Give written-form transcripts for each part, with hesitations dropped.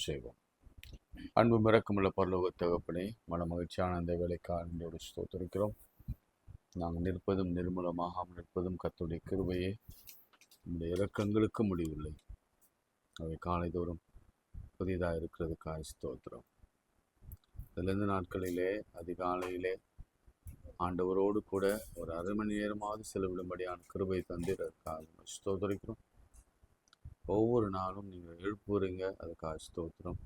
செய்வோம். அன்பு மிரக்கமுள்ள பரலோக தகப்பனே, மகிழ்ச்சியான அந்த வேலைக்காரனோடு ஸ்தோத்திரிக்கிறோம். நாங்கள் நிற்பதும் நிர்மூலமாகாமல் நிற்பதும் கர்த்தருடைய கிருபையே. இந்த இரக்கங்களுக்கு முடிவில்லை. அவை காலைதோறும் புதிதாக இருக்கிறதுக்காக ஸ்தோத்திரம். இதிலிருந்து நாட்களிலே அதிகாலையிலே ஆண்டவரோடு கூட ஒரு அரை மணி நேரமாவது செலவிடும்படியான கிருபை தந்திரக்காக ஸ்தோத்திரிக்கிறோம். ஒவ்வொரு நாளும் நீங்கள் எழுப்புறீங்க, அதுக்காக ஸ்தோத்திரம்.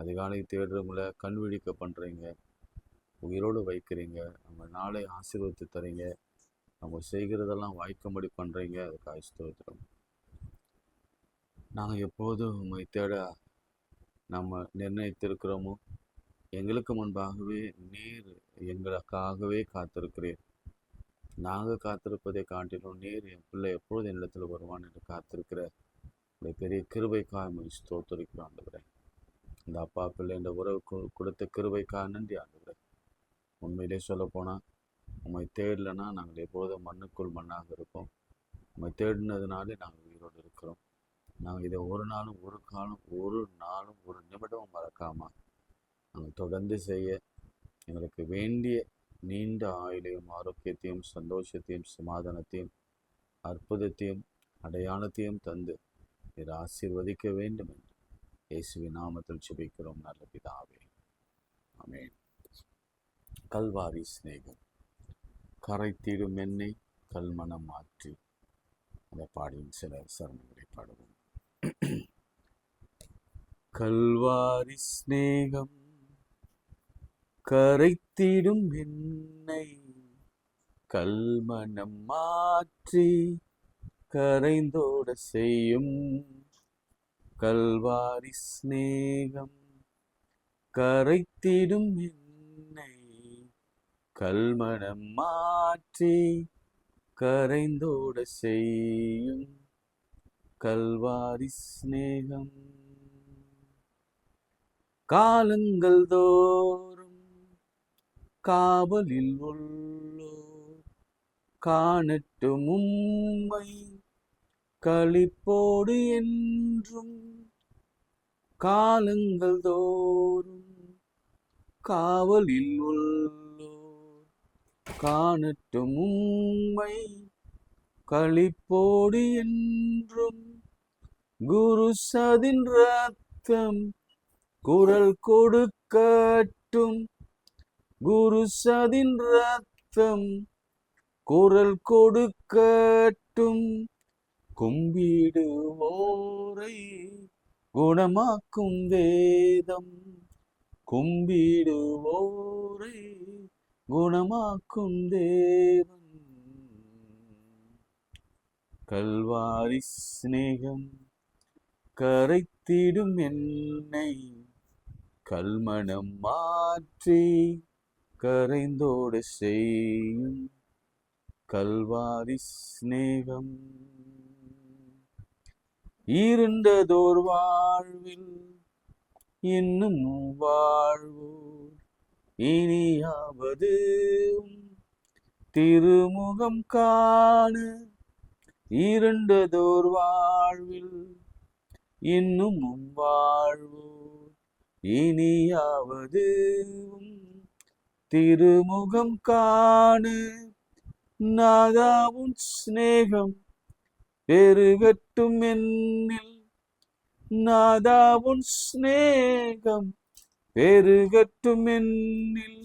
அதிகாலை தேடுறவங்கள கண் விழிக்க பண்ணுறீங்க, உயிரோடு வைக்கிறீங்க, நம்ம நாளை ஆசீர்வதித்து தரீங்க, நம்ம செய்கிறதெல்லாம் வாய்க்கும்படி பண்ணுறீங்க, அதுக்காக ஸ்தோத்திரம். நாங்கள் எப்போதும் உண்மை தேட நம்ம நிர்ணயித்திருக்கிறோமோ, எங்களுக்கு முன்பாகவே நீர் எங்களுக்காகவே காத்திருக்கிறீர். நாங்கள் காத்திருப்பதை காட்டிலும் நீர் என் பிள்ளை எப்பொழுது என்னிடத்தில் வருவான் என்று காத்திருக்கிற இந்த பெரிய கிருபைக்காக ஸ்தோத்திரிக்கிறோம் ஆண்டவரே. இந்த அப்பா பிள்ளை இந்த உறவு கொடுத்த கிருபைக்காக நன்றி ஆண்டவரே. உண்மையிலே சொல்ல போனால் உண்மை தேடலைன்னா நாங்கள் எப்போதும் மண்ணுக்குள் மண்ணாக இருப்போம். உண்மை தேடினதுனாலே நாங்கள் உயிரோடு இருக்கிறோம். நாங்கள் இதை ஒரு நாளும் ஒரு நிமிடமும் மறக்காமல் நாங்கள் தொடர்ந்து செய்ய எங்களுக்கு வேண்டிய நீண்ட ஆயுளையும் ஆரோக்கியத்தையும் சந்தோஷத்தையும் சமாதானத்தையும் அற்புதத்தையும் அடையாளத்தையும் தந்து இதை ஆசீர்வதிக்க வேண்டும் என்று இயேசுவின் நாமத்தில் ஜெபிக்கிறோம் நல்ல பிதாவே, ஆமென். கல்வாரி சிநேகம் கரைத்திடும் என்னை கல்மனம் மாற்றி அந்த பாடியின் சில சரணங்களை பாடுவோம். கல்வாரி சிநேகம் கரைத்திடும் என்னை கல்மனம் மாற்றி கரைந்தோட செய்யும். கல்வாரி சிநேகம் கரைத்திடும் என்னை கல்மனம் மாற்றி கரைந்தோட செய்யும். கல்வாரி சிநேகம் காலங்கள் தோறும் காவலில் உள்ளோர் காணட்டும் உம்மை களிப்போடு என்றும். காலங்கள் தோறும் காவலில் உள்ளோர் காணட்டும் உம்மை களிப்போடு என்றும். குரு சதின் ரத்தம் குரல் கொடுக்கட்டும். குரு சதின் ரத்தம் குரல் கொடுக்கட்டும். கும்பிடுவோரை குணமாக்கும் வேதம். கும்பிடுவோரை குணமாக்கும் தேவன். கல்வாரி சிநேகம் கரைத்திடும் என்னை கல்மனம் மாற்றி கரைந்தோட செய்யும். கல்வாரி சிநேகம் இருண்டதோர் வாழ்வில் இன்னும் வாழ்வோர் இனியாவது திருமுகம் காண. இருண்டதோர் வாழ்வில் இன்னும் வாழ்வோர் இனியாவது திருமுகம் காண. நாதாவும் சிநேகம் பெருகட்டும் என்னில். நாதாவும் சிநேகம் பெருகட்டும் என்னில்.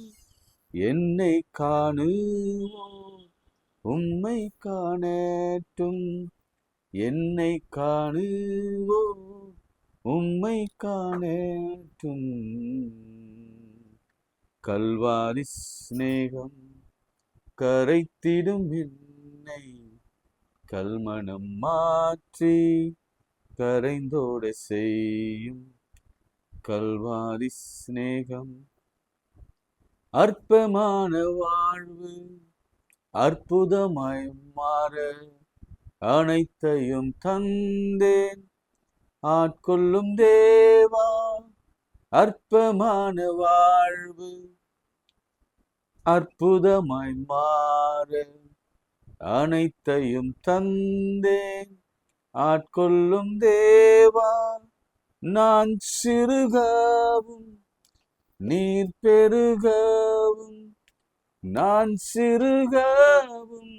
என்னை காணுவோம் உம்மை காணட்டும். என்னை காணுவோம் உம்மை காணட்டும். கல்வாரி சிநேகம் கரைத்திடும் என்னை கல்மனம் மாற்றி கரைந்தோட செய்யும். கல்வாரி சிநேகம் அற்பமான வாழ்வு அற்புதமாய் மாற அனைத்தையும் தந்தேன் ஆட்கொள்ளும் தேவா. அற்பமான வாழ்வு அற்புதமாய் மாற அனைத்தையும் தந்தேன் ஆட்கொள்ளும் தேவா. நான் சிறுகவும் நீர் பெருகவும், நான் சிறுகவும்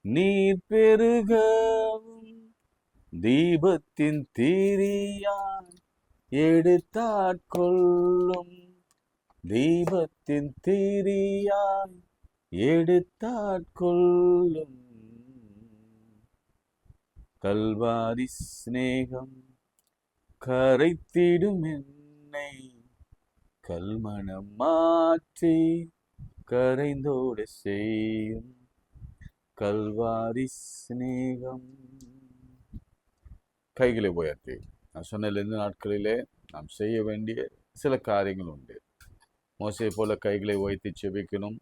நீர் பெருகவும், தீபத்தின் தீரியாய் எடுத்தாட்கொள்ளும், தீபத்தின் தீரியாய் எடுத்தாட்கொள்ளும். கல்வாரி சிநேகம் கரைத்திடும் என்னை, கல்மணம் மாற்றி கரைந்தோட செய்யும், கல்வாரி சிநேகம். கைகளை உயர்த்தி நான் சொன்ன இந்த நாட்களிலே நாம் செய்ய வேண்டிய சில காரியங்கள் உண்டு. மோசே போல கைகளை உயர்த்தி செபிக்கணும்,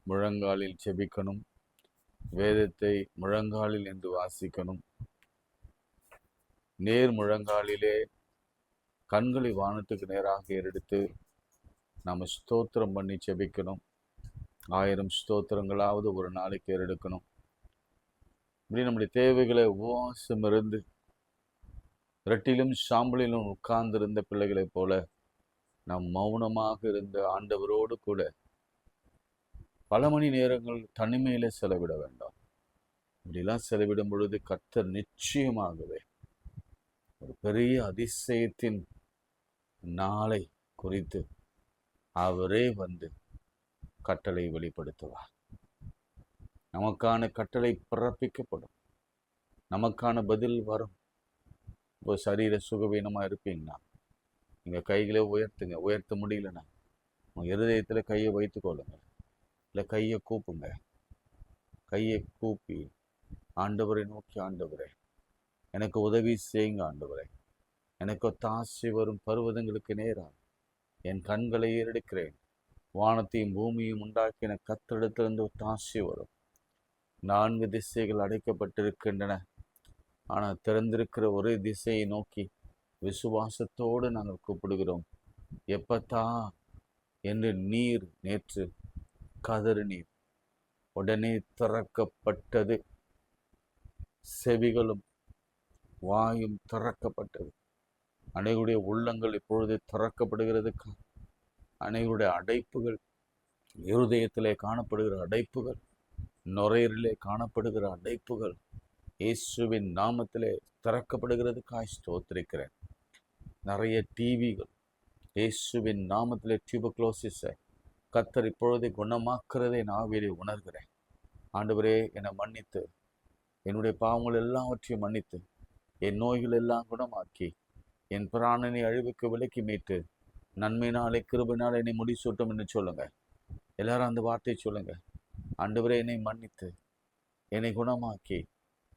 முழங்காலில் செபிக்கணும், வேதத்தை முழங்காலில் என்று வாசிக்கணும், நேர் முழங்காலிலே கண்களை வானத்துக்கு நேராக எடுத்து நாம் ஸ்தோத்திரம் பண்ணி செபிக்கணும். 1000 ஸ்தோத்திரங்களாவது ஒரு நாளைக்கு ஏறெடுக்கணும். இப்படி நம்முடைய தேவைகளை உபவாசம் இருந்து இரட்டிலும் சாம்பலிலும் உட்கார்ந்திருந்த பிள்ளைகளைப் போல நாம் மௌனமாக இருந்த ஆண்டவரோடு கூட பல மணி நேரங்கள் தனிமையில செலவிட வேண்டாம். இப்படிலாம் செலவிடும் பொழுது கர்த்தர் நிச்சயமாகவே ஒரு பெரிய அதிசயத்தின் நாளை குறித்து அவரே வந்து கட்டளை வெளிப்படுத்துவார். நமக்கான கட்டளை பிறப்பிக்கப்படும், நமக்கான பதில் வரும். இப்போ சரீர சுகவீனமாக இருப்பீங்கன்னா நீங்கள் கைகளை உயர்த்துங்க. உயர்த்த முடியலன்னா உங்கள் இருதயத்தில் கையை வைத்து கொள்ளுங்க, இல்லை கையை கூப்புங்க. கையை கூப்பி ஆண்டவரை நோக்கி, ஆண்டவரே எனக்கு உதவி செய்யுங்க, ஆண்டவரே எனக்கு ஒத்தாசை வரும் பர்வதங்களுக்கு நேராக என் கண்களை ஏறெடுக்கிறேன். வானத்தையும் பூமியும் உண்டாக்கின கர்த்தரிடத்திலிருந்து ஒத்தாசை வரும். 4 திசைகள் அடைக்கப்பட்டிருக்கின்றன. ஆனால் திறந்திருக்கிற ஒரே திசையை நோக்கி விசுவாசத்தோடு நாங்கள் கூப்பிடுகிறோம். எப்பத்தா என்று நீர் நேற்று கதறினீர், உடனே திறக்கப்பட்டது. செவிகளும் வாயும் திறக்கப்பட்டது. அனைவருடைய உள்ளங்கள் இப்பொழுது திறக்கப்படுகிறது. அனைவருடைய அடைப்புகள், இருதயத்திலே காணப்படுகிற அடைப்புகள், நுரையீரலிலே காணப்படுகிற அடைப்புகள் இயேசுவின் நாமத்திலே திறக்கப்படுகிறதுக்காய் ஸ்தோத்திரிக்கிறேன். நிறைய டிவிகள் இயேசுவின் நாமத்திலே டியூபர்குலோசிஸை கர்த்தர் இப்பொழுது குணமாக்குறதை நான் ஆவியிலே உணர்கிறேன். ஆண்டவரே என்னை மன்னித்து, என்னுடைய பாவங்கள் எல்லாவற்றையும் மன்னித்து, என் நோய்கள் எல்லாம் குணமாக்கி, என் பிராணனை அழிவுக்கு விலக்கி மீட்டு, நன்மையினாலே கிருபையினாலே என்னை முடிசூட்டும் என்று சொல்லுங்க. எல்லாரும் அந்த வார்த்தையை சொல்லுங்க. ஆண்டவரே என்னை மன்னித்து, என்னை குணமாக்கி,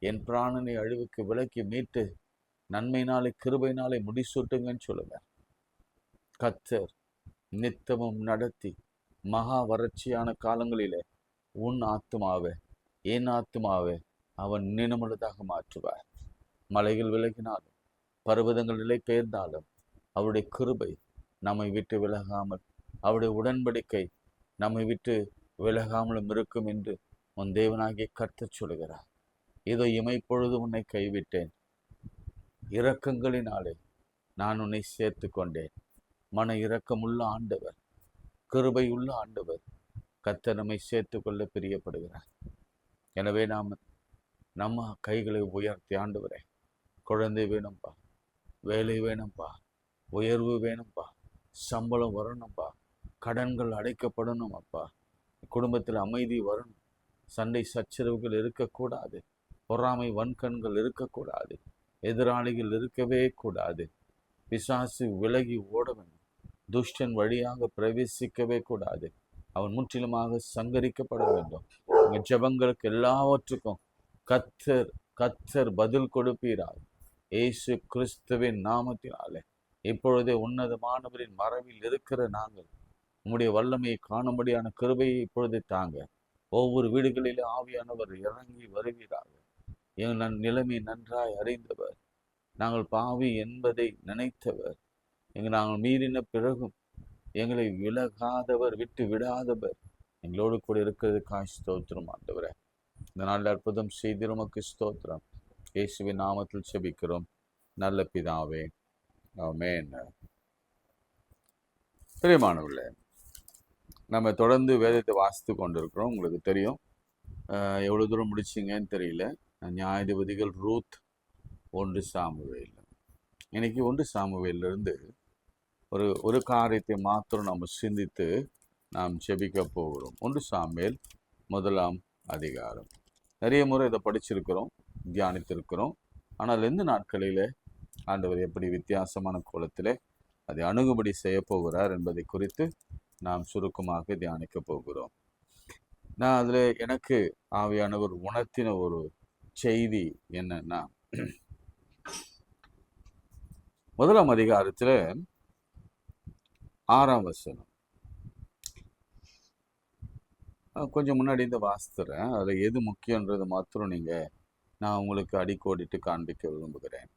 என் பிராணனை அழிவுக்கு விலக்கி மீட்டு, நன்மையினாலே கிருபையினாலே முடிசூட்டுங்கன்னு சொல்லுங்க. கர்த்தர் நித்தமும் நடத்தி மகா வறட்சியான காலங்களிலே உன் ஆத்துமாவே, என் ஆத்துமாவே அவன் நினமுள்ளதாக மாற்றுவார். மலைகள் விலகினாலும், பர்வதங்கள் நிலை பெயர்ந்தாலும், அவருடைய கிருபை நம்மை விட்டு விலகாமல், அவருடைய உடன்படிக்கை நம்மை விட்டு விலகாமலும் இருக்கும் என்று உன் தேவனாகிய கர்த்தர் சொல்கிறார். இதோ இமைப்பொழுது உன்னை கைவிட்டேன், இரக்கங்களினாலே நான் உன்னை சேர்த்து கொண்டேன். மன இரக்கமுள்ள ஆண்டவர், கிருபை உள்ள ஆண்டவர் கர்த்தர் நம்மை சேர்த்து கொள்ள பிரியப்படுகிறார். எனவே நம்ம கைகளை உயர்த்தி, ஆண்டவரே குழந்தை வேணும்பா, வேலை வேணும்பா, உயர்வு வேணும்பா, சம்பளம் வரணும்பா, கடன்கள் அடைக்கப்படணும் அப்பா, குடும்பத்தில் அமைதி வரணும், சண்டை சச்சரவுகள் இருக்கக்கூடாது, பொறாமை வன்கண்கள் இருக்கக்கூடாது, எதிராளிகள் இருக்கவே கூடாது, பிசாசு விலகி ஓட வேண்டும், துஷ்டன் வழியாக பிரவேசிக்கவே கூடாது, அவன் முற்றிலுமாக சங்கரிக்கப்பட வேண்டும். உங்கள் ஜெபங்களுக்கு எல்லாவற்றுக்கும் கர்த்தர் பதில் கொடுப்பீராக. இயேசு கிறிஸ்துவின் நாமத்தினாலே இப்பொழுதே உன்னதமானவரின் மறைவில் இருக்கிற நாங்கள் உம்முடைய வல்லமையை காணும்படியான கிருபையை இப்பொழுது தாங்க. ஒவ்வொரு வீடுகளிலும் ஆவியானவர் இறங்கி வருவீராக. எங்கள் நிலைமை நன்றாய் அறிந்தவர், நாங்கள் பாவி என்பதை நினைத்தவர், நாங்கள் மீறின பிறகும் எங்களை விலகாதவர், விட்டு விடாதவர், எங்களோடு கூட இருக்கிறதுக்காய் ஸ்தோத்திரம் ஆண்டவரே. இந்த நாளில் அற்புதம் செய்து உமக்கு ஸ்தோத்திரம். இயேசுவின் நாமத்தில் செபிக்கிறோம் நல்ல பிதாவே, ஆமென். பிரியமானவர்களே, நம்ம தொடர்ந்து வேதத்தை வாசித்து கொண்டிருக்கிறோம். உங்களுக்கு தெரியும். எவ்வளோ தூரம் முடிச்சிங்கன்னு தெரியல. நியாயாதிபதிகள், ரூத், 1 சாமுவேல். இன்னைக்கு 1 சாமுவேலிருந்து ஒரு காரியத்தை மாத்திரம் நம்ம சிந்தித்து நாம் ஜெபிக்க போகிறோம். 1 சாமுவேல் 1ஆம் அதிகாரம். நிறைய முறை இதை படிச்சிருக்கிறோம், தியானித்திருக்கிறோம். ஆனால் இந்த நாட்களில் ஆண்டவர் எப்படி வித்தியாசமான கோலத்தில் அதை அணுகுபடி செய்ய போகிறார் என்பதை குறித்து நாம் சுருக்கமாக தியானிக்க போகிறோம். நான் அதில் எனக்கு ஆவியானவர் உணர்த்தின ஒரு செய்தி என்னன்னா, 1ஆம் அதிகாரத்தில் 6ஆம் வசனம். கொஞ்சம் முன்னாடி இந்த வாசித்துறேன். அதில் எது முக்கியன்றது மாத்திரம் நான் உங்களுக்கு அடிக்கோடிட்டு காண்பிக்க விரும்புகிறேன்.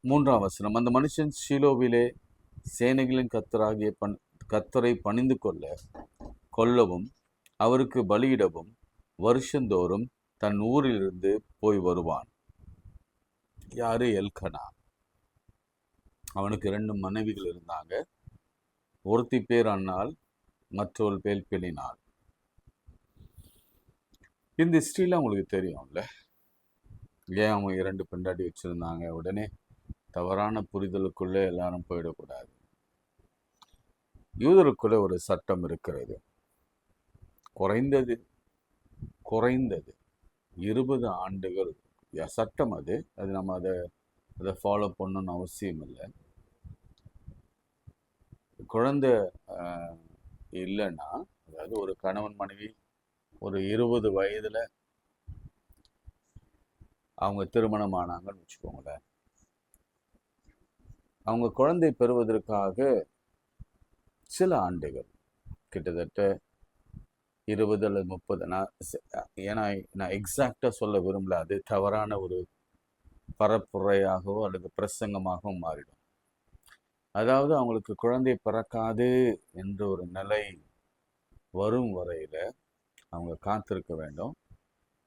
3ஆம் வசனம். அந்த மனுஷன் ஷீலோவிலே சேனைகளின் கர்த்தராகிய கர்த்தரை பணிந்து கொள்ளவும் அவருக்கு பலியிடவும் வருஷந்தோறும் தன் ஊரிலிருந்து போய் வருவான். யாரு? எல்கனா. அவனுக்கு 2 மனைவிகள் இருந்தாங்க. ஒருத்தி பேர் அன்னாள், மற்றொரு பேர் பெலினாள். இந்த ஹிஸ்ட்ரியில் உங்களுக்கு தெரியும்ல, ஏன் அவங்க 2 பெண்டாட்டி வச்சிருந்தாங்க. உடனே தவறான புரிதலுக்குள்ளே எல்லாரும் போயிடக்கூடாது. யூதருக்குள்ள ஒரு சட்டம் இருக்கிறது. குறைந்தது 20 ஆண்டுகள் சட்டம். அது நம்ம அதை ஃபாலோ பண்ணணும்னு அவசியம் இல்லை. குழந்தை இல்லைன்னா, அதாவது ஒரு கணவன் மனைவி ஒரு 20 வயதில் அவங்க திருமணம் ஆனாங்கன்னு வச்சுக்கோங்களேன், அவங்க குழந்தை பெறுவதற்காக சில ஆண்டுகள், கிட்டத்தட்ட 20 அல்லது 30, நான் எக்ஸாக்டாக சொல்ல விரும்பல, அது தவறான ஒரு பரப்புரையாகவோ அல்லது பிரசங்கமாகவும் மாறிடும். அதாவது அவங்களுக்கு குழந்தை பிறக்காது என்ற ஒரு நிலை வரும் வரையில அவங்க காத்திருக்க வேண்டும்.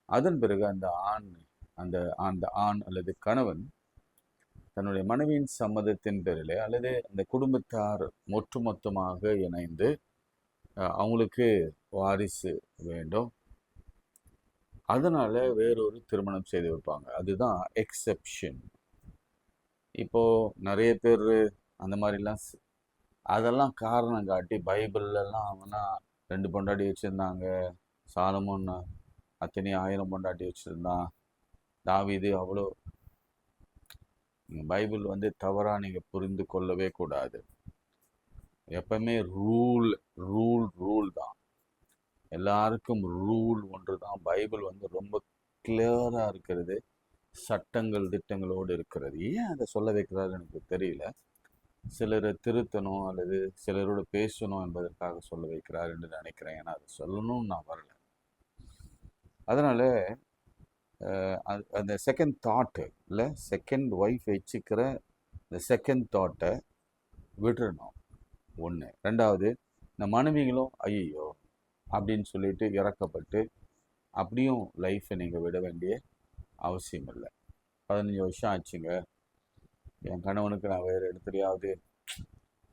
அதன் பிறகு அந்த ஆண் அல்லது கணவன் தன்னுடைய மனைவியின் சம்மதத்தின் பேரிலே அல்லது அந்த குடும்பத்தார் ஒட்டுமொத்தமாக இணைந்து அவங்களுக்கு வாரிசு வேண்டும். அதனால வேறொரு திருமணம் செய்து வைப்பாங்க. அதுதான் எக்ஸெப்ஷன். இப்போ நிறைய பேர் அந்த மாதிரிலாம் அதெல்லாம் காரணம் காட்டி பைபிள்லாம் அவனா 2 பொண்டாட்டி வச்சுருந்தாங்க, சாலமோன் அத்தனை 1000 பொண்டாட்டி வச்சுருந்தான், தாவீது அவ்வளோ. பைபிள் தவறாக நீங்கள் புரிந்து கொள்ளவே கூடாது. எப்பவுமே ரூல் தான். எல்லாருக்கும் ரூல் ஒன்று தான். பைபிள் ரொம்ப கிளியராக இருக்கிறது, சட்டங்கள் திட்டங்களோடு இருக்கிறது. ஏன் அதை சொல்ல வைக்கிறாரு எனக்கு தெரியல. சிலரை திருத்தணும் அல்லது சிலரோடு பேசணும் என்பதற்காக சொல்ல வைக்கிறார் என்று நினைக்கிறேன். ஏன்னா அதை சொல்லணும்னு நான் வரல. அதனால் அந்த செகண்ட் தாட்டு இல்லை, செகண்ட் ஒய்ஃப் வச்சுக்கிற இந்த செகண்ட் தாட்டை விட்டுறணும். 1. 2வது, இந்த மனைவிகளும் ஐயோ அப்படின்னு சொல்லிட்டு இறக்கப்பட்டு அப்படியும் லைஃப்பை நீங்கள் விட வேண்டிய அவசியம் இல்லை. 15 வருஷம் ஆச்சுங்க, என் கணவனுக்கு நான் வேறு இடத்துலையாவது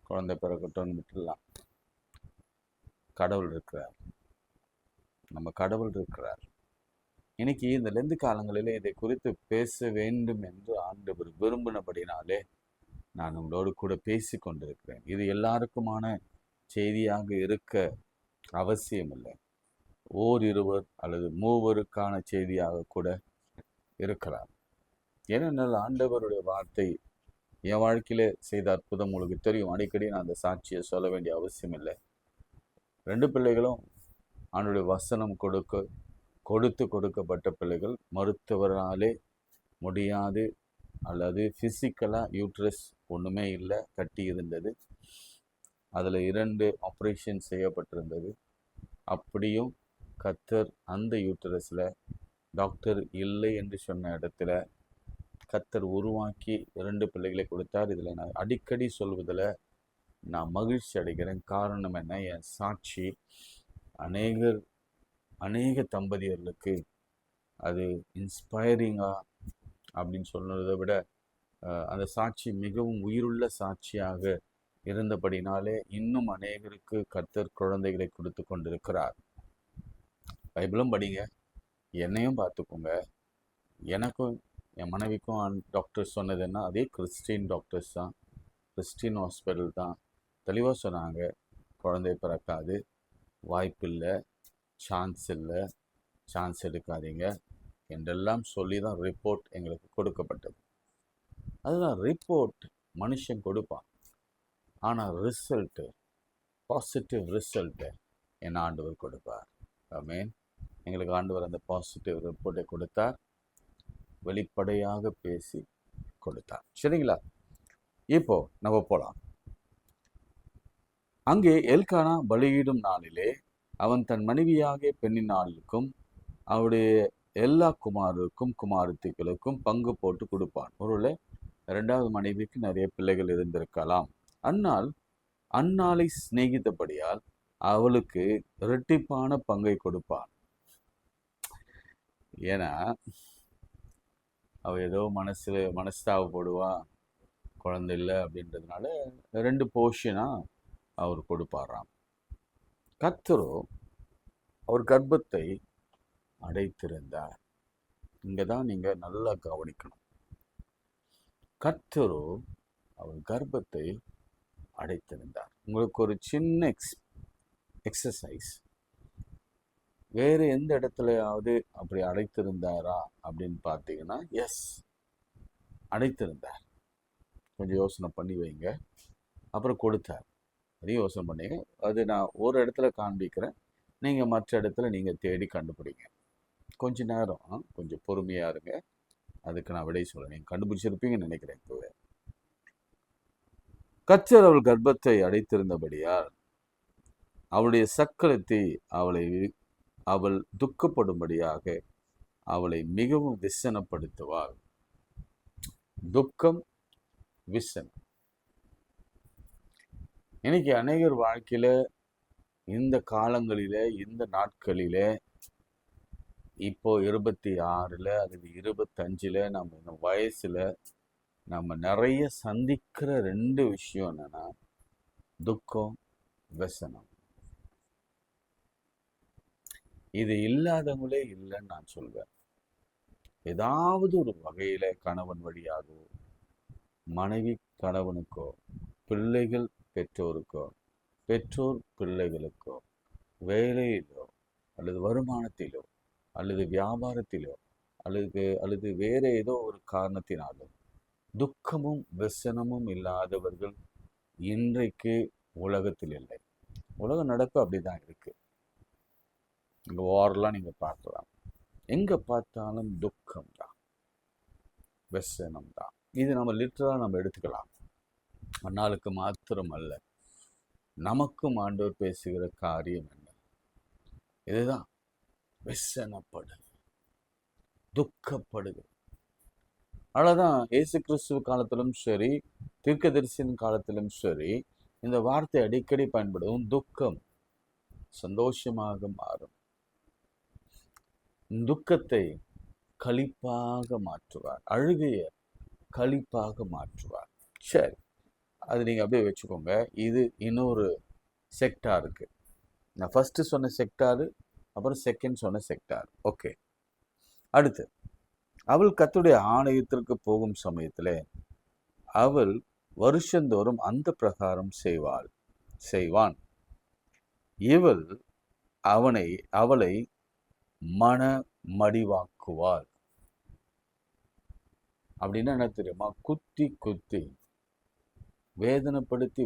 குழந்தை பிறக்கட்டும்னு விட்டுடலாம். கடவுள் இருக்கிறார், நம்ம கடவுள் இருக்கிறார். இன்னைக்கு இந்த லெந்து காலங்களிலே இதை குறித்து பேச வேண்டும் என்று ஆண்டவர் விரும்பினபடினாலே நான் உங்களோடு கூட பேசி கொண்டிருக்கிறேன். இது எல்லாருக்குமான செய்தியாக இருக்க அவசியம் இல்லை. 1 2 அல்லது 3 செய்தியாக கூட இருக்கலாம். ஏனென்றால் ஆண்டவருடைய வார்த்தை என் வாழ்க்கையில செய்த அற்புதம் உங்களுக்கு தெரியும். அடிக்கடி நான் அந்த சாட்சியை சொல்ல வேண்டிய அவசியம் இல்லை. 2 பிள்ளைகளும் ஆண்டவருடைய வசனம் கொடுக்கப்பட்ட பிள்ளைகள். மருத்துவராலே முடியாது, அல்லது ஃபிசிக்கலாக யூட்ரஸ் ஒன்றுமே இல்லை, கட்டி இருந்தது. அதில் 2 ஆப்ரேஷன் செய்யப்பட்டிருந்தது. அப்படியும் கர்த்தர் அந்த யூட்ரஸில் டாக்டர் இல்லை என்று சொன்ன இடத்துல கர்த்தர் உருவாக்கி 2 பிள்ளைகளை கொடுத்தார். இதில் நான் அடிக்கடி சொல்வதில் நான் மகிழ்ச்சி அடைகிறேன். காரணம் என்ன? என் சாட்சி அநேக தம்பதியர்களுக்கு அது இன்ஸ்பைரிங்காக அப்படின்னு சொன்னதை விட அந்த சாட்சி மிகவும் உயிருள்ள சாட்சியாக இருந்தபடினாலே இன்னும் அநேகருக்கு கர்த்தர் குழந்தைகளை கொடுத்து கொண்டிருக்கிறார். பைபிளும் படிங்க, என்னையும் பார்த்துக்கோங்க. எனக்கும் என் மனைவிக்கும் டாக்டர்ஸ் சொன்னதுன்னா அதே கிறிஸ்டின் டாக்டர்ஸ் தான், கிறிஸ்டின் ஹாஸ்பிட்டல் தான். தெளிவாக சொன்னாங்க, குழந்தை பிறக்காது, வாய்ப்பில்லை, சான்ஸ் இல்லை, சான்ஸ் எடுக்காதீங்க என்றெல்லாம் சொல்லி தான் ரிப்போர்ட் எங்களுக்கு கொடுக்கப்பட்டது. அதுதான் ரிப்போர்ட் மனுஷன் கொடுப்பான், ஆனால் ரிசல்ட்டு, பாசிட்டிவ் ரிசல்ட்டு என் ஆண்டவர் கொடுப்பார். ஆமென். எங்களுக்கு ஆண்டவர் அந்த பாசிட்டிவ் ரிப்போர்ட்டை கொடுத்தார், வெளிப்படையாக பேசி கொடுத்தார். சரிங்களா? இப்போ நம்ம போகலாம். அங்கே எல்கானா பலியிடும் நாளிலே அவன் தன் மனைவியாகிய பெண்ணின் ஆளுக்கும் அவருடைய எல்லா குமாரருக்கும் குமாரத்திகளுக்கும் பங்கு போட்டு கொடுப்பான். ஒருவேளை இரண்டாவது மனைவிக்கு நிறைய பிள்ளைகள் இருந்திருக்கலாம். அந்நாளை சிநேகித்தபடியால் அவளுக்கு இரட்டிப்பான பங்கை கொடுப்பான். ஏன்னா அவ ஏதோ மனஸ்தாவப்படுவான், குழந்தை இல்லை அப்படின்றதுனால 2 போர்ஷனா அவர் கொடுப்பாராம். கர்த்தரோ அவர் கர்ப்பத்தை அடைத்திருந்தார். இங்கே தான் நீங்கள் நல்லா கவனிக்கணும். கர்த்தரோ அவர் கர்ப்பத்தை அடைத்திருந்தார். உங்களுக்கு ஒரு சின்ன எக்ஸசைஸ், வேறு எந்த இடத்துலையாவது அப்படி அடைத்திருந்தாரா அப்படின்னு பார்த்தீங்கன்னா, எஸ், அடைத்திருந்தார். கொஞ்சம் யோசனை பண்ணி வைங்க. அப்புறம் கொடுத்தார், அதையும் யோசனை பண்ணீங்க. அது நான் ஒரு இடத்துல காண்பிக்கிறேன், நீங்கள் மற்ற இடத்துல நீங்கள் தேடி கண்டுபிடிங்க. கொஞ்ச நேரம் கொஞ்சம் பொறுமையாக இருங்க, அதுக்கு நான் விடை சொல்ல. நீங்கள் கண்டுபிடிச்சிருப்பீங்கன்னு நினைக்கிறேன். இப்போவே கர்த்தர் அவள் கர்ப்பத்தை அடைத்திருந்தபடியால் அவளுடைய சக்களத்தை அவள் துக்கப்படும்படியாக அவளை மிகவும் விசனப்படுத்துவாள். துக்கம், விசனம். இன்னைக்கு அநேகர் வாழ்க்கையில இந்த காலங்களில, இந்த நாட்களில, இப்போ 26ல் அல்லது 25ல் நம்ம இந்த வயசுல நம்ம நிறைய சந்திக்கிற 2 விஷயம் என்னன்னா, துக்கம், விசனம். இது இல்லாதவங்களே இல்லைன்னு நான் சொல்வேன். ஏதாவது ஒரு வகையில கணவன் வழியாகவோ, மனைவி கணவனுக்கோ, பிள்ளைகள் பெற்றோருக்கோ, பெற்றோர் பிள்ளைகளுக்கோ, வேலையிலோ அல்லது வருமானத்திலோ அல்லது வியாபாரத்திலோ அல்லது வேற ஏதோ ஒரு காரணத்தினாலும் துக்கமும் விசனமும் இல்லாதவர்கள் இன்றைக்கு உலகத்தில் இல்லை. உலக நடப்பு அப்படிதான் இருக்கு. இங்க வாரெல்லாம் நீங்க பார்க்கலாம், எங்க பார்த்தாலும் துக்கம் தான், விசனம் தான். இது நம்ம லிட்டரலா நம்ம எடுத்துக்கலாம். அந்நாளுக்கு மாத்திரம் அல்ல, நமக்கும் ஆண்டவர் பேசுகிற காரியம் என்ன? இதுதான், விசனப்படு, துக்கப்படுது. அவ்வளவுதான். இயேசு கிறிஸ்துவ காலத்திலும் சரி, தீர்க்கதரிசியின் காலத்திலும் சரி, இந்த வார்த்தை அடிக்கடி பயன்படும். துக்கம் சந்தோஷமாக மாறும், துக்கத்தை களிப்பாக மாற்றுவார், அழுகைய களிப்பாக மாற்றுவார். சரி, அது நீங்க அப்படியே வச்சுக்கோங்க. இது இன்னொரு செக்டாருக்கு. நான் ஃபர்ஸ்ட் சொன்ன செக்டாரு, அப்புறம் செகண்ட் சொன்ன செக்டார். ஓகே, அடுத்து, அவள் கர்த்தருடைய ஆலயத்திற்கு போகும் சமயத்தில் அவள் வருஷந்தோறும் அந்த பிரகாரம் செய்வான். இவள் அவளை மன மடிவாக்குவாள். அப்படின்னா என்ன தெரியுமா? குத்தி குத்தி வேதனைப்படுத்தி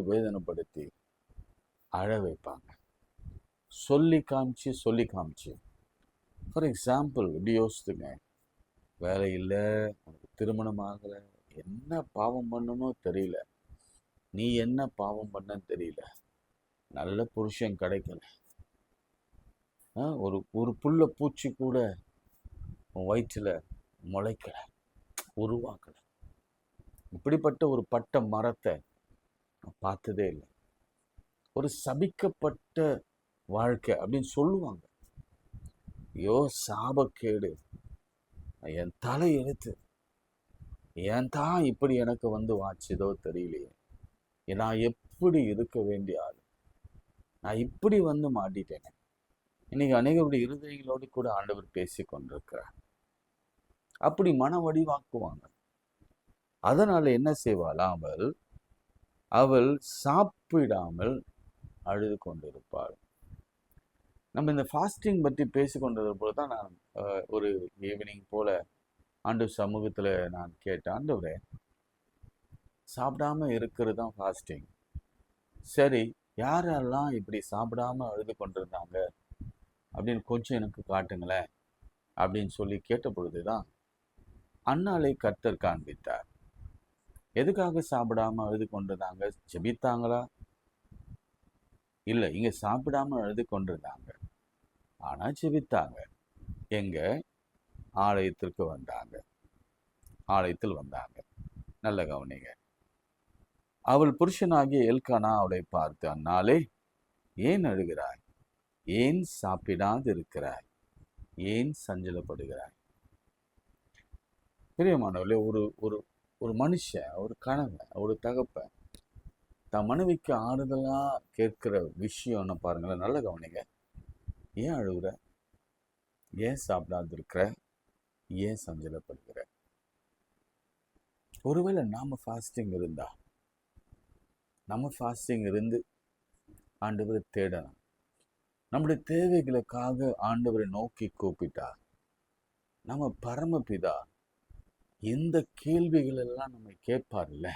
அழ வைப்பாங்க. சொல்லி காமிச்சு. ஃபார் எக்ஸாம்பிள், இப்படி யோசித்துங்க. வேலை இல்லை, உனக்கு திருமணம் ஆகலை, என்ன பாவம் பண்ணணும் தெரியல, நீ என்ன பாவம் பண்ணன்னு தெரியல, நல்ல புருஷன் கிடைக்கல, ஒரு புல்ல பூச்சி கூட உன் வயிற்றுல முளைக்கல, உருவாக்கல, இப்படிப்பட்ட ஒரு பட்ட மரத்தை பார்த்ததே இல்லை, ஒரு சபிக்கப்பட்ட வாழ்க்கை அப்படின்னு சொல்லுவாங்க. ஐயோ சாபக்கேடு, என் தலை எழுத்து, ஏன் தான் இப்படி எனக்கு வாச்சுதோ தெரியலையே. நான் எப்படி இருக்க வேண்டிய ஆள், நான் இப்படி மாட்டிட்டேனே. இன்னைக்கு அநேகருடைய இருதயங்களோடு கூட ஆண்டவர் பேசி கொண்டிருக்கிறார். அப்படி மன வடிவாக்குவாங்க. அதனால என்ன செய்வாள்? அவள் சாப்பிடாமல் அழுது கொண்டிருப்பாள். நம்ம இந்த ஃபாஸ்டிங் பற்றி பேசி கொண்டிருந்த போது தான் நான் ஒரு ஈவினிங் போல ஆண்டவர் சமூகத்தில் நான் கேட்டேன், ஆண்டவரே, சாப்பிடாம இருக்கிறது தான் ஃபாஸ்டிங். சரி, யாரெல்லாம் இப்படி சாப்பிடாம அழுது கொண்டிருந்தாங்க அப்படின்னு கொஞ்சம் எனக்கு காட்டுங்களேன் அப்படின்னு சொல்லி கேட்ட பொழுதுதான் அன்னாளை கர்த்தர் காண்பித்தார். எதுக்காக சாப்பிடாம அழுது கொண்டிருந்தாங்க? ஜெபித்தாங்களா? இல்லை, இங்க சாப்பிடாம அழுது கொண்டிருந்தாங்க, ஆனா ஜெபித்தாங்க. எங்க? ஆலயத்திற்கு வந்தாங்க. ஆலயத்தில் வந்தாங்க. நல்ல கவனிங்க. அவள் புருஷனாகிய எல்கானா அவளை பார்த்து, அன்னாளே, ஏன் அழுகிறாய்? ஏன் சாப்பிடாது இருக்கிறாய்? ஏன் சஞ்சலப்படுகிறாய்? பிரியமானவர்களே, ஒரு ஒரு ஒரு மனுஷன், ஒரு கணவன், ஒரு தகப்பன் தன் மனைவிக்கு ஆறுதலா கேட்கிற விஷயம்னு பாருங்களேன். நல்ல கவனிங்க. ஏன் அழுகுற? ஏன் சாப்பிடாது இருக்கிற? ஏன் சஞ்சலப்படுகிற? ஒருவேளை நாம ஃபாஸ்டிங் இருந்தா, நம்ம ஃபாஸ்டிங் இருந்து ஆண்டவரை தேடணும். நம்முடைய தேவைகளுக்காக ஆண்டவரை நோக்கி கூப்பிட்டா, நம்ம பரமபிதா இந்த கேள்விகள் எல்லாம் நம்ம கேட்பார்ல.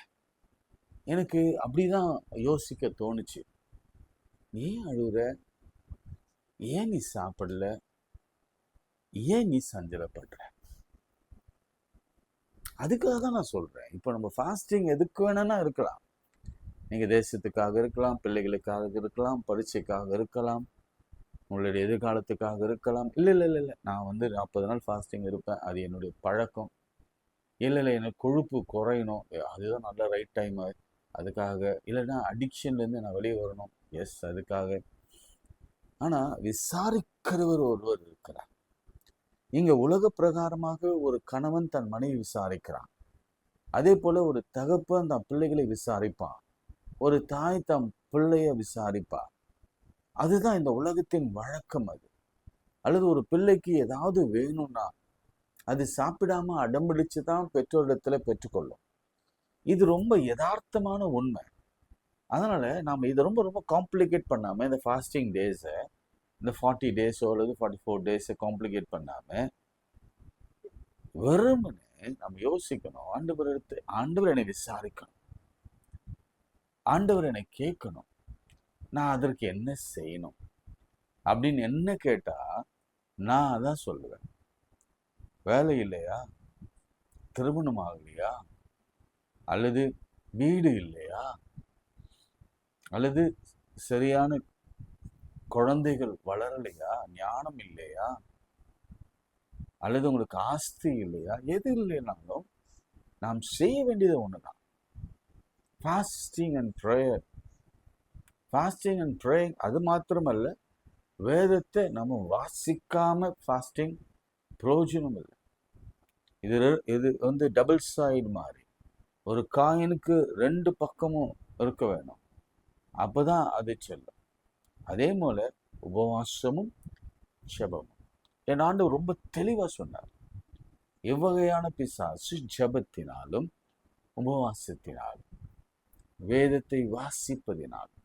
எனக்கு அப்படிதான் யோசிக்க தோணுச்சு. ஏன் அழுகுற? ஏன் நீ சாப்பிடல? ஏன் நீ சஞ்சலப்படுற? அதுக்காக தான் நான் சொல்றேன். இப்போ நம்ம ஃபாஸ்டிங் எதுக்கு வேணும்னா இருக்கலாம். நீங்க தேசத்துக்காக இருக்கலாம், பிள்ளைகளுக்காக இருக்கலாம், பரீட்சைக்காக இருக்கலாம், உங்களுடைய எதிர்காலத்துக்காக இருக்கலாம். இல்லை இல்லை இல்லை இல்லை, நான் 40 நாள் ஃபாஸ்டிங் இருப்பேன், அது என்னுடைய பழக்கம். இல்லை இல்லை, எனக்கு கொழுப்பு குறையணும், அதுதான் நல்ல ரைட் டைம், அதுக்காக. இல்லைன்னா அடிக்ஷன்லேருந்து நான் வெளியே வரணும், எஸ், அதுக்காக. ஆனால் விசாரிக்கிறவர் ஒருவர் இருக்கிறார். இங்க உலக பிரகாரமாக ஒரு கணவன் தன் மனைவி விசாரிக்கிறான். அதே போல ஒரு தகப்பன் தன் பிள்ளைகளை விசாரிப்பான். ஒரு தாய் தம் பிள்ளைய விசாரிப்பா. அதுதான் இந்த உலகத்தின் வழக்கம். அது அல்லது ஒரு பிள்ளைக்கு ஏதாவது வேணும்னா அது சாப்பிடாம அடம்பிடிச்சு தான் பெற்றோரிடத்துல பெற்றுக்கொள்ளும். இது ரொம்ப யதார்த்தமான உண்மை. அதனால நாம இதை ரொம்ப ரொம்ப காம்ப்ளிகேட் பண்ணாம இந்த ஃபாஸ்டிங் டேஸை, இந்த 40 டேஸோ அல்லது 44 டேஸை காம்ப்ளிகேட் பண்ணாம வெறுமனே நம்ம யோசிக்கணும். ஆண்டவர் என்னை விசாரிக்கணும், ஆண்டவர் என்னை கேட்கணும், நான் அதற்கு என்ன செய்யணும் அப்படின்னு என்ன கேட்டா நான் அதான் சொல்லுவேன். வேலை இல்லையா? திருமணம் ஆகலையா? அல்லது வீடு இல்லையா? அல்லது சரியான குழந்தைகள் வளரலையா? ஞானம் இல்லையா? அல்லது உங்களுக்கு ஆஸ்தி இல்லையா? எது இல்லைனாலும் நாம் செய்ய வேண்டியது ஒண்ணுதான், fasting and prayer. Fasting and praying. அது மாத்திரமல்ல, வேதத்தை நம்ம வாசிக்காம ஃபாஸ்டிங் பிரயோஜனம் இல்லை. இது டபுள் சைடு மாதிரி. ஒரு காயினுக்கு 2 பக்கமும் இருக்க வேணும், அப்பதான் அது செல்லும். அதே போல உபவாசமும் ஜெபமும். என் ஆண்டவர் ரொம்ப தெளிவா சொன்னார். எவ்வகையான பிசாசு? ஜெபத்தினாலும் உபவாசத்தினாலும் வேதத்தை வாசிப்பதினாலும்.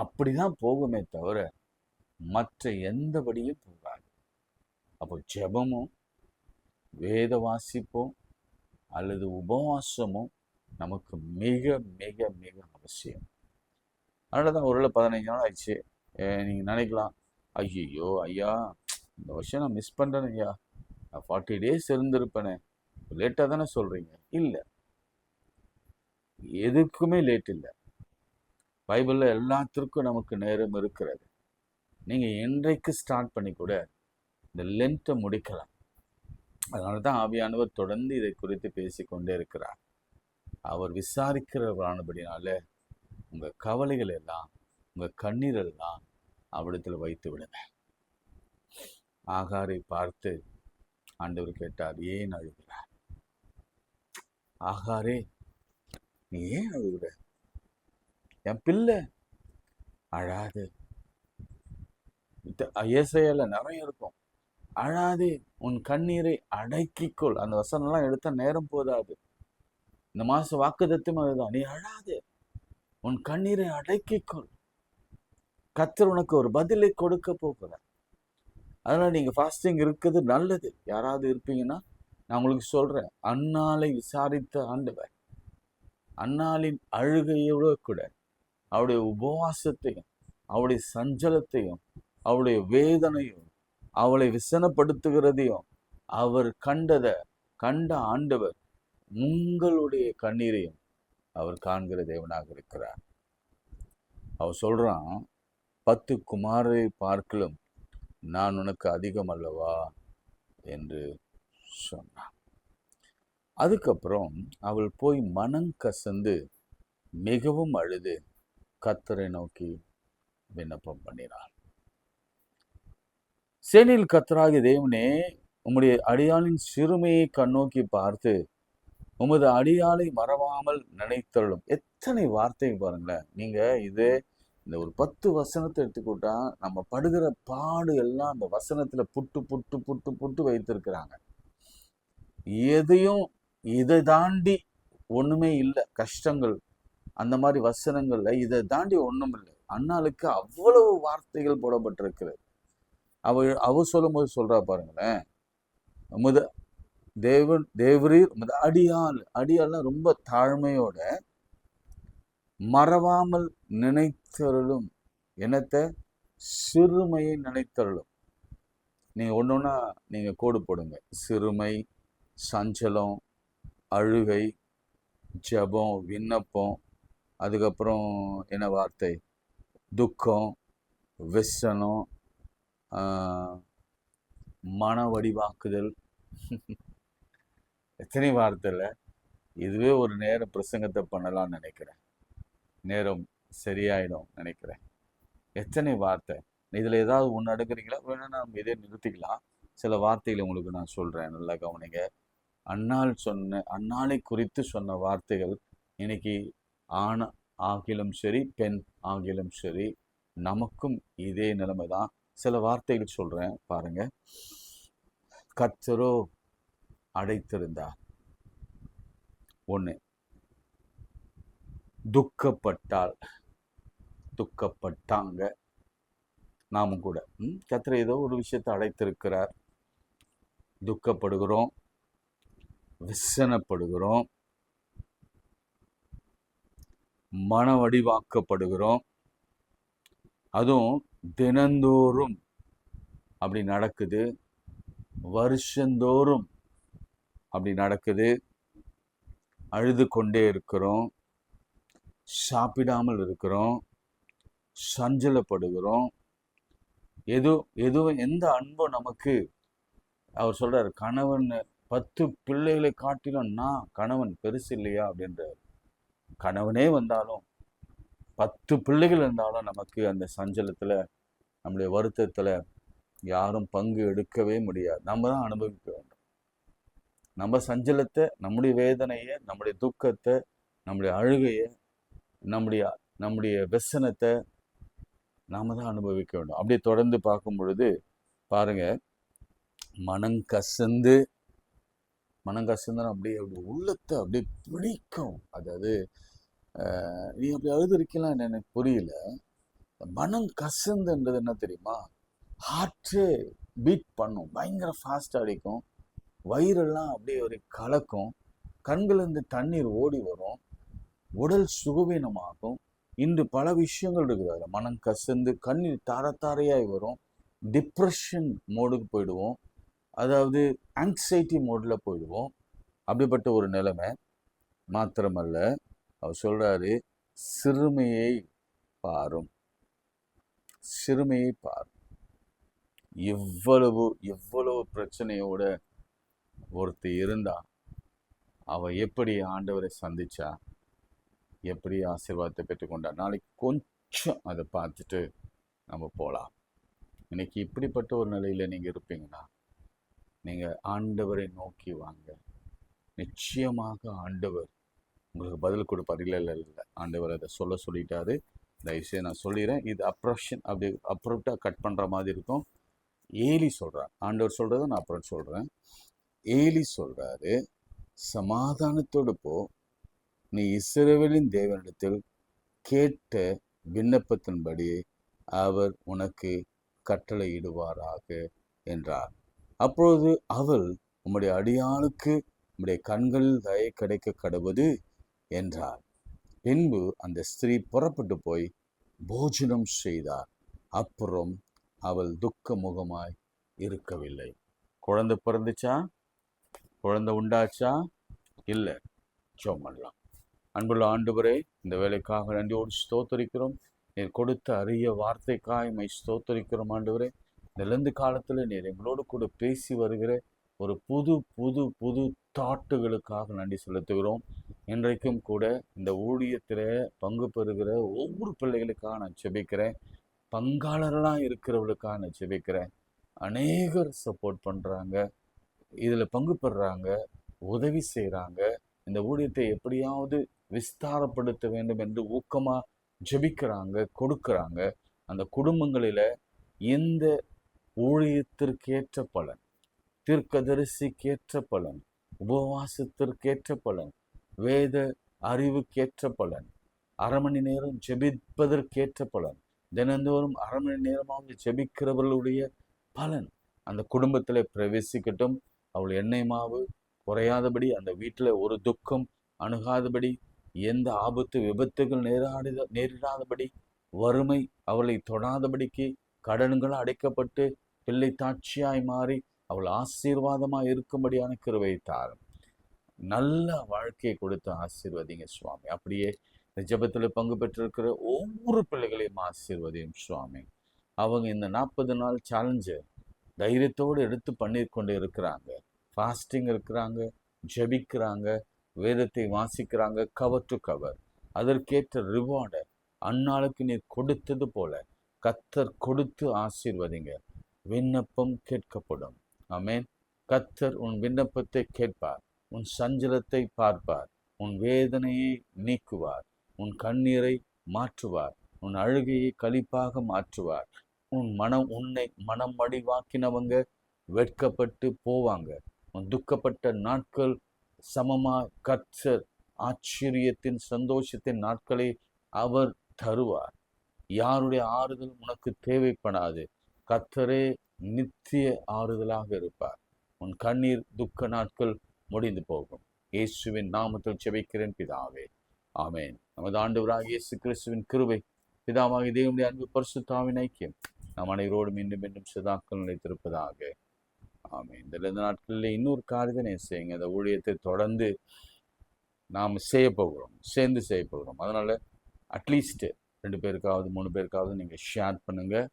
அப்படிதான் போகுமே தவிர மற்ற எந்தபடியும் போகாது. அப்போ ஜெபமும் வேத வாசிப்பும் அல்லது உபவாசமும் நமக்கு மிக மிக மிக அவசியம். அதனால தான் ஒரு 15 நாள் ஆயிடுச்சு. நீங்கள் நினைக்கலாம், ஐயோ ஐயா, இந்த வருஷம் நான் மிஸ் பண்ணுறேன் ஐயா, நான் 40 டேஸ் இருந்திருப்பேனே, லேட்டாக தானே சொல்கிறீங்க. இல்லை, எதுக்குமே லேட் இல்லை. பைபிளில் எல்லாத்திற்கும் நமக்கு நேரம் இருக்கிறது. நீங்கள் இன்றைக்கு ஸ்டார்ட் பண்ணி கூட இந்த லென்ட்டை முடிக்கலாம். அதனால தான் ஆவியானவர் தொடர்ந்து இதை குறித்து பேசிக்கொண்டே இருக்கிறார். அவர் விசாரிக்கிறவரானபடினால உங்கள் கவலைகள் எல்லாம், உங்கள் கண்ணீர் எல்லாம் அவரிடத்தில் வைத்து விடுங்க. ஆகாரை பார்த்து ஆண்டவர் கேட்டார், ஏன் அழுகிறார்? ஆகாரே, நீ ஏன் அழுகுற? என் பிள்ளை அழாது. ஏசாயால நிறைய இருக்கும். அழாதே, உன் கண்ணீரை அடக்கிக்கொள். அந்த வசனம்லாம் எடுத்த நேரம் போதாது. இந்த மாசம் வாக்குத்தத்தம் அதுதான். நீ அழாதே, உன் கண்ணீரை அடக்கிக்கொள். கர்த்தர் உனக்கு ஒரு பதிலை கொடுக்க போகிறார். அதனால நீங்க ஃபாஸ்டிங் இருக்குது நல்லது. யாராவது இருப்பீங்கன்னா நான் உங்களுக்கு சொல்றேன், அன்னாளை விசாரித்த ஆண்டவர் அன்னாளின் அழுகையோட கூட அவருடைய உபவாசத்தையும் அவருடைய சஞ்சலத்தையும் அவருடைய வேதனையும் அவளை விசனப்படுத்துகிறதையும் அவர் கண்ட ஆண்டவர் உங்களுடைய கண்ணீரையும் அவர் காண்கிற தேவனாக இருக்கிறார். அவர் சொல்றான், 10 குமாரை பார்க்கலும் நான் உனக்கு அதிகம் அல்லவா என்று சொன்னான். அதுக்கப்புறம் அவள் போய் மனம் கசந்து மிகவும் அழுது கர்த்தரை நோக்கி விண்ணப்பம் பண்ணினாள். சேனையில் கர்த்தராகிய தேவனே, உம்முடைய அடியாளின் சிறுமையை கண்ணோக்கி பார்த்து உமது அடியாளை மறவாமல் நினைத்தருளும். எத்தனை வார்த்தை பாருங்களேன். நீங்க இந்த ஒரு 10 வசனத்தை எடுத்துக்கிட்டா நம்ம படுகிற பாடு எல்லாம் அந்த வசனத்துல புட்டு புட்டு புட்டு புட்டு வைத்திருக்கிறாங்க. எதையும் இதை தாண்டி ஒண்ணுமே இல்லை. கஷ்டங்கள் அந்த மாதிரி வசனங்கள்ல இதை தாண்டி ஒண்ணும் இல்லை. அன்னாளுக்கு அவ்வளவு வார்த்தைகள் போடப்பட்டிருக்கிறது. அவ சொல்லும் போது சொல்றா பாருங்களேன், உமது தேவரீர் உமது அடியாள்னா ரொம்ப தாழ்மையோட மறவாமல் நினைத்தருளும். என்னத்தை? சிறுமையை நினைத்தருளும். நீங்க ஒன்னொன்னா நீங்க கோடு போடுங்க. சிறுமை, சஞ்சலம், அழுகை, ஜெபம், விண்ணப்பம், அதுக்கப்புறம் என்ன வார்த்தை? துக்கம், விசனம், மன வடிவாக்குதல். எத்தனை வார்த்தைல இதுவே ஒரு நேரம் பிரசங்கத்தை பண்ணலாம்னு நினைக்கிறேன். நேரம் சரியாயிடும் நினைக்கிறேன். எத்தனை வார்த்தை! இதுல ஏதாவது ஒன்று அடுக்கிறீங்களா? வேணா நம்ம இதே நிறுத்திக்கலாம். சில வார்த்தைகளை உங்களுக்கு நான் சொல்றேன், நல்லா கவனிங்க. அன்னாளை குறித்து சொன்ன வார்த்தைகள் இன்னைக்கு ஆண் ஆகிலும் சரி பெண் ஆகிலும் சரி நமக்கும் இதே நிலைமை தான். சில வார்த்தைகள் சொல்றேன் பாருங்க. கர்த்தரோ அடைத்திருந்தார். ஒண்ணு, துக்கப்பட்டாங்க. நாமும் கூட கர்த்தர் ஏதோ ஒரு விஷயத்தை அடைத்திருக்கிறார். துக்கப்படுகிறோம், விசனப்படுகிறோம், மன வடிவாக்கப்படுகிறோம். அதுவும் தினந்தோறும் அப்படி நடக்குது. வருஷந்தோறும் அப்படி நடக்குது. அழுது கொண்டே இருக்கிறோம், சாப்பிடாமல் இருக்கிறோம், சஞ்சலப்படுகிறோம். எந்த அன்பும் நமக்கு. அவர் சொல்றாரு, கணவன் 10 பிள்ளைகளை காட்டிலும் நான் கணவன் பெருசு இல்லையா அப்படின்றார். கணவனே வந்தாலும் 10 பிள்ளைகள் இருந்தாலும் நமக்கு அந்த சஞ்சலத்துல நம்முடைய வருத்தத்துல யாரும் பங்கு எடுக்கவே முடியாது. நம்ம தான் அனுபவிக்க வேண்டும். நம்ம சஞ்சலத்தை, நம்முடைய வேதனையை, நம்முடைய துக்கத்தை, நம்முடைய அழுகையை, நம்முடைய व्यसனத்தை நாம தான் அனுபவிக்க வேண்டும். அப்படியே தொடர்ந்து பார்க்கும் பொழுது பாருங்க, மனம் கசந்து அப்படியே உள்ளத்தை அப்படியே பிடிக்கும். அதாவது நீ அப்படி அழுதுருக்கலாம் எனக்கு புரியல. மனம் கசந்துன்றது என்ன தெரியுமா? ஹார்ட்டு பீட் பண்ணும், பயங்கர ஃபாஸ்ட் அடிக்கும், வயிறெல்லாம் அப்படியே ஒரு கலக்கும், கண்களிலிருந்து தண்ணீர் ஓடி வரும், உடல் சுகவீனமாகும். இன்று பல விஷயங்கள் இருக்குது. அதில் மனம் கசந்து கண்ணீர் தாரத்தாரையாய் வரும். டிப்ரெஷன் மோடுக்கு போயிடுவோம், அதாவது ஆங்ஸைட்டி மோடில் போயிடுவோம். அப்படிப்பட்ட ஒரு நிலைமை. மாத்திரமல்ல, அவர் சொல்றாரு, சிறுமையை பாரும். இவ்வளவு பிரச்சனையோட ஒருத்தர் இருந்தா அவ எப்படி ஆண்டவரை சந்திச்சா, எப்படி ஆசீர்வாதத்தை பெற்றுக்கொண்டா? நாளைக்கு கொஞ்சம் அதை பார்த்துட்டு நம்ம போகலாம். இன்னைக்கு இப்படிப்பட்ட ஒரு நிலையில நீங்க இருப்பீங்கன்னா, நீங்க ஆண்டவரை நோக்கி வாங்க. நிச்சயமாக ஆண்டவர் உங்களுக்கு பதில் கொடுப்பார். இல்லை இல்லை இல்லை, ஆண்டவர் அதை சொல்லிட்டாரு. தயவுசெய்து நான் சொல்லிடுறேன். இது அப்படி அப்ரப்டாக கட் பண்ணுற மாதிரி இருக்கும். ஏலி சொல்கிறார், ஆண்டவர் சொல்கிறத நான் அப்புறம் சொல்கிறேன். ஏலி சொல்கிறாரு, சமாதானத்தோடு போ, நீ இஸ்ரவேலின் தேவனிடத்தில் கேட்ட விண்ணப்பத்தின்படி அவர் உனக்கு கட்டளையிடுவாராக என்றார். அப்பொழுது அவள், உம்முடைய அடியாளுக்கு உம்முடைய கண்களில் தயை கிடைக்க கடவுது என்றார். பின்பு அந்த ஸ்திரீ புறப்பட்டு போய் போஜனம் செய்தார். அப்புறம் அவள் துக்க முகமாய் இருக்கவில்லை. குழந்தை பிறந்துச்சா? குழந்தை உண்டாச்சா? இல்லை. ஜெபம் பண்ணலாம். அன்புள்ள ஆண்டவரே, இந்த வேலைக்காக நன்றியோடு ஸ்தோத்தரிக்கிறோம். நீர் கொடுத்த அரிய வார்த்தைக்காய் மை ஸ்தோத்தரிக்கிறோம். ஆண்டவரே, இந்த காலத்தில் நீர் எங்களோடு கூட பேசி வருகிற ஒரு புது புது புது தாட்டுகளுக்காக நன்றி செலுத்துகிறோம். இன்றைக்கும் கூட இந்த ஊழியத்தில் பங்கு பெறுகிற ஒவ்வொரு பிள்ளைகளுக்காக நான் செபிக்கிறேன். பங்காளர்களாக இருக்கிறவர்களுக்காக நான் செபிக்கிறேன். அநேகர் சப்போர்ட் பண்ணுறாங்க, இதில் பங்கு பெறுறாங்க, உதவி செய்கிறாங்க. இந்த ஊழியத்தை எப்படியாவது விஸ்தாரப்படுத்த வேண்டும் என்று ஊக்கமாக ஜெபிக்கிறாங்க, கொடுக்குறாங்க. அந்த குடும்பங்களில் இந்த ஊழியத்திற்கேற்ற பலன், தீர்க்கதரிசிக்கேற்ற பலன், உபவாசத்திற்கேற்ற பலன், வேத அறிவுக்கேற்ற பலன், அரை மணி நேரம் ஜெபிப்பதற்கேற்ற பலன், தினந்தோறும் அரை மணி நேரமாவது ஜெபிக்கிறவர்களுடைய பலன் அந்த குடும்பத்தில் பிரவேசிக்கட்டும். அவள் எண்ணெய் மாவு குறையாதபடி, அந்த வீட்டில் ஒரு துக்கம் அணுகாதபடி, எந்த ஆபத்து விபத்துகள் நேரிடாதபடி, வறுமை அவளை தொடாதபடிக்கு, கடன்கள் அடைக்கப்பட்டு பிள்ளை தாட்சியாய் மாறி அவள் ஆசீர்வாதமாக இருக்கும்படியான கிருபை தாரும். நல்ல வாழ்க்கையை கொடுத்து ஆசீர்வதிங்க சுவாமி. அப்படியே இந்த ஜெபத்தில் பங்கு பெற்றிருக்கிற ஒவ்வொரு பிள்ளைகளையும் ஆசீர்வதியும் சுவாமி. அவங்க இந்த 40 நாள் சேலஞ்சை தைரியத்தோடு எடுத்து பண்ணிக்கொண்டு இருக்கிறாங்க. ஃபாஸ்டிங் இருக்கிறாங்க, ஜெபிக்கிறாங்க, வேதத்தை வாசிக்கிறாங்க, கவர் டு கவர். அதற்கேற்ற ரிவார்டை அந்நாளுக்கு நீர் கொடுத்தது போல கத்தர் கொடுத்து ஆசீர்வதிங்க. விண்ணப்பம் கேட்கப்படும். ஆமென். கத்தர் உன் விண்ணப்பத்தை கேட்பார், உன் சஞ்சலத்தை பார்ப்பார், உன் வேதனையை நீக்குவார், உன் கண்ணீரை மாற்றுவார், உன் அழுகையை களிப்பாக மாற்றுவார். உன்னை மனம் மடிவாக்கினவங்க வெட்கப்பட்டு போவாங்க. உன் துக்கப்பட்ட நாட்கள் சமமா கர்த்தர் ஆச்சரியத்தின் சந்தோஷத்தின் நாட்களை அவர் தருவார். யாருடைய ஆறுதல் உனக்கு தேவைப்படாது. கர்த்தரே நித்திய ஆறுதலாக இருப்பார். உன் கண்ணீர் துக்க நாட்கள் முடிந்து போகும். இயேசுவின் நாமத்தில் ஜெபிக்கிறேன் பிதாவே, ஆமென். நமது ஆண்டவராகிய இயேசு கிறிஸ்துவின் கிருபை, பிதாவாகிய தேவனுடைய அன்பு, பரிசுத்த ஆவியின் ஐக்கியம் நம் அனைவரோடு மீண்டும் மீண்டும் சதாக்கள் நிலைத்திருப்பதாக. ஆமென். இந்த 2 நாட்களில் இன்னொரு காரியத்தை செய்யுங்க. இந்த ஊழியத்தை தொடர்ந்து நாம் சேர்ந்து செய்ய போகிறோம். அதனால் அட்லீஸ்ட் 2 பேருக்காவது 3 பேருக்காவது நீங்கள் ஷேர் பண்ணுங்கள்.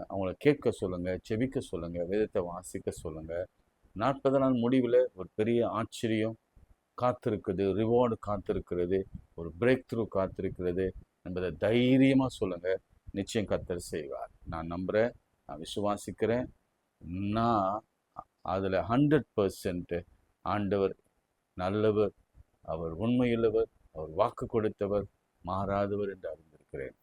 அவங்கள கேட்க சொல்லுங்கள், செபிக்க சொல்லுங்கள், வேதத்தை வாசிக்க சொல்லுங்கள். 40 நாள் முடிவில் ஒரு பெரிய ஆச்சரியம் காத்திருக்குது, ரிவார்டு காத்திருக்கிறது, ஒரு பிரேக் த்ரூ காத்திருக்கிறது என்பதை தைரியமாக சொல்லுங்கள். நிச்சயம் கர்த்தர் செய்வார். நான் நம்புகிறேன், நான் விசுவாசிக்கிறேன். நான் அதில் 100% ஆண்டவர் நல்லவர், அவர் உண்மையுள்ளவர், அவர் வாக்கு கொடுத்தவர், மாறாதவர் என்று அறிந்திருக்கிறேன்.